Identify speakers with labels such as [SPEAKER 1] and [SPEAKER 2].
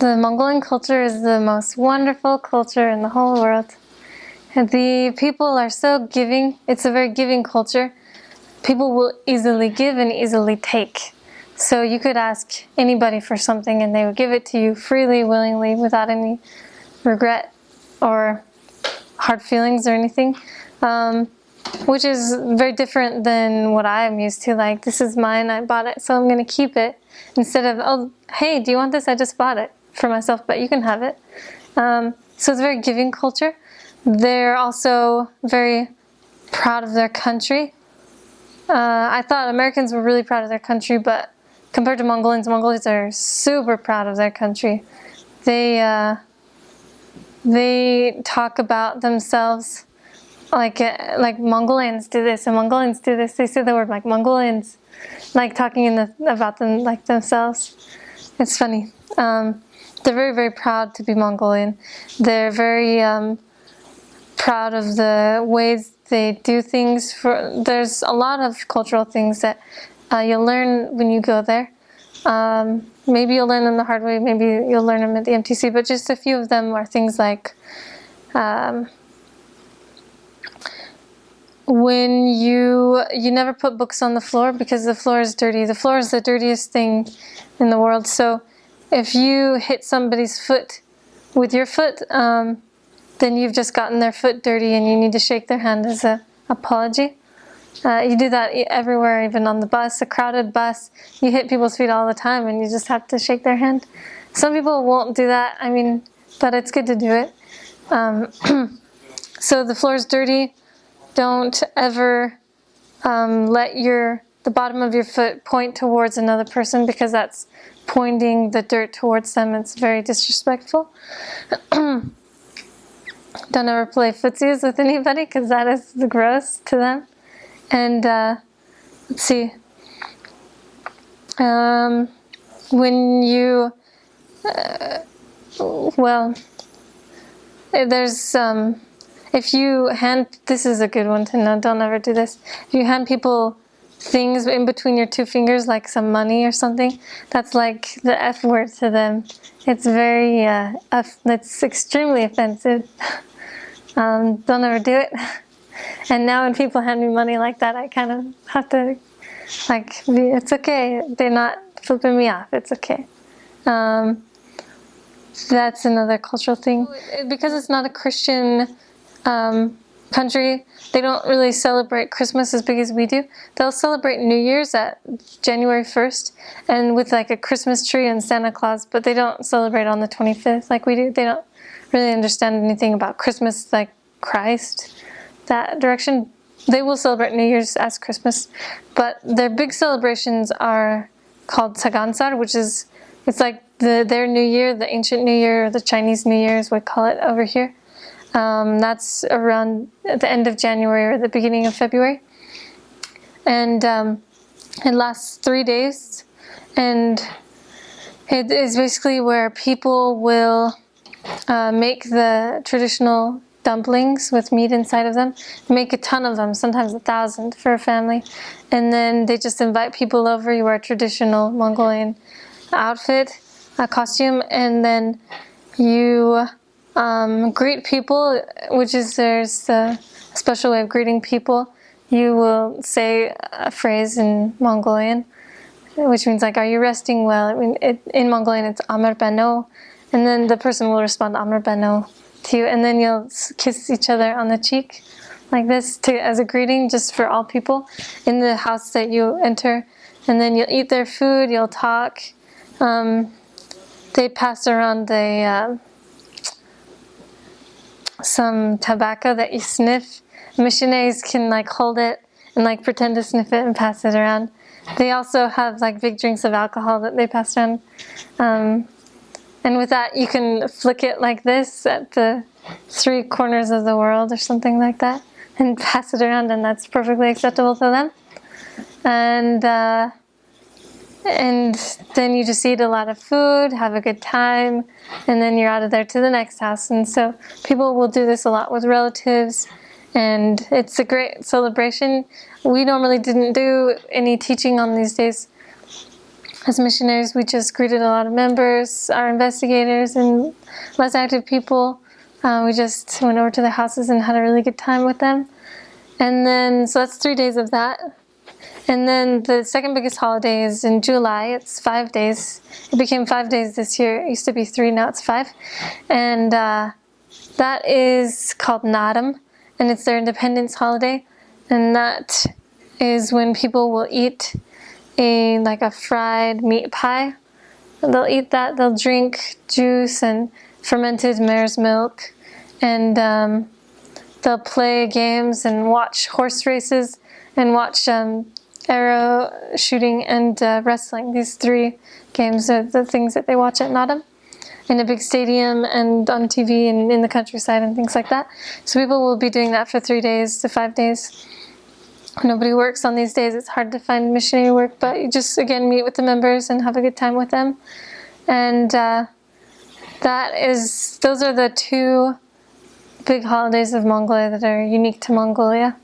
[SPEAKER 1] The Mongolian culture is the most wonderful culture in the whole world. The people are so giving. It's a very giving culture. People will easily give and easily take. So you could ask anybody for something and they would give it to you freely, willingly, without any regret or hard feelings or anything. Which is very different than what I'm used to. Like, this is mine, I bought it, so I'm going to keep it. Instead of, oh, hey, do you want this? I just bought it for myself, but you can have it. So it's a very giving culture. They're also very proud of their country. I thought Americans were really proud of their country, but compared to Mongolians, Mongolians are super proud of their country. They talk about themselves like Mongolians do this and Mongolians do this. They say the word like Mongolians, like talking about them like themselves. It's funny. They're very, very proud to be Mongolian. They're very proud of the ways they do things. There's a lot of cultural things that you'll learn when you go there. Maybe you'll learn them the hard way, maybe you'll learn them at the MTC, but just a few of them are things like when you never put books on the floor because the floor is dirty. The floor is the dirtiest thing in the world. So if you hit somebody's foot with your foot, then you've just gotten their foot dirty and you need to shake their hand as an apology. You do that everywhere, even on the bus, a crowded bus. You hit people's feet all the time and you just have to shake their hand. Some people won't do that, but it's good to do it. So the floor is dirty. Don't ever let the bottom of your foot point towards another person because that's pointing the dirt towards them. It's very disrespectful. Don't ever play footsies with anybody because that is gross to them. And let's see. When you, there's if you hand, this is a good one to know, don't ever do this. If you hand people things in between your two fingers, like some money or something, that's like the F word to them. It's very, it's extremely offensive. Don't ever do it. And now when people hand me money like that, I kind of have to, it's okay. They're not flipping me off. It's okay. That's another cultural thing. Because it's not a Christian country, they don't really celebrate Christmas as big as we do. They'll celebrate New Year's at January 1st and with like a Christmas tree and Santa Claus, but they don't celebrate on the 25th like we do. They don't really understand anything about Christmas like Christ, that direction. They will celebrate New Year's as Christmas, but their big celebrations are called Sagansar, which is, it's like their New Year, the ancient New Year, or the Chinese New Year as we call it over here. That's around at the end of January or the beginning of February. And it lasts 3 days. And it is basically where people will make the traditional dumplings with meat inside of them. Make a ton of them, sometimes 1,000 for a family. And then they just invite people over. You wear a traditional Mongolian outfit, a costume, and then you greet people, which is, there's a special way of greeting people. You will say a phrase in Mongolian, which means like, are you resting well? In Mongolian it's Amr Bano, and then the person will respond Amr Bano to you, and then you'll kiss each other on the cheek like this as a greeting, just for all people in the house that you enter. And then you'll eat their food, you'll talk. They pass around some tobacco that you sniff. Missionaries can like hold it and like pretend to sniff it and pass it around. They also have like big drinks of alcohol that they pass around. And with that you can flick it like this at the 3 corners of the world or something like that and pass it around, and that's perfectly acceptable to them. And then you just eat a lot of food, have a good time, and then you're out of there to the next house. And so people will do this a lot with relatives, and it's a great celebration. We normally didn't do any teaching on these days. as missionaries, we just greeted a lot of members, our investigators, and less active people. We just went over to their houses and had a really good time with them. And then, so that's 3 days of that. And then the second biggest holiday is in July. It's 5 days. It became 5 days this year. It used to be 3, now it's 5. And that is called Nadam, and it's their independence holiday. And that is when people will eat a fried meat pie. They'll eat that. They'll drink juice and fermented mare's milk, and they'll play games and watch horse races and watch arrow shooting and wrestling. These 3 games are the things that they watch at Nadam, in a big stadium and on TV and in the countryside and things like that. So people will be doing that for 3 days to 5 days. Nobody works on these days. It's hard to find missionary work, but you just, again, meet with the members and have a good time with them. And those are the 2 big holidays of Mongolia that are unique to Mongolia.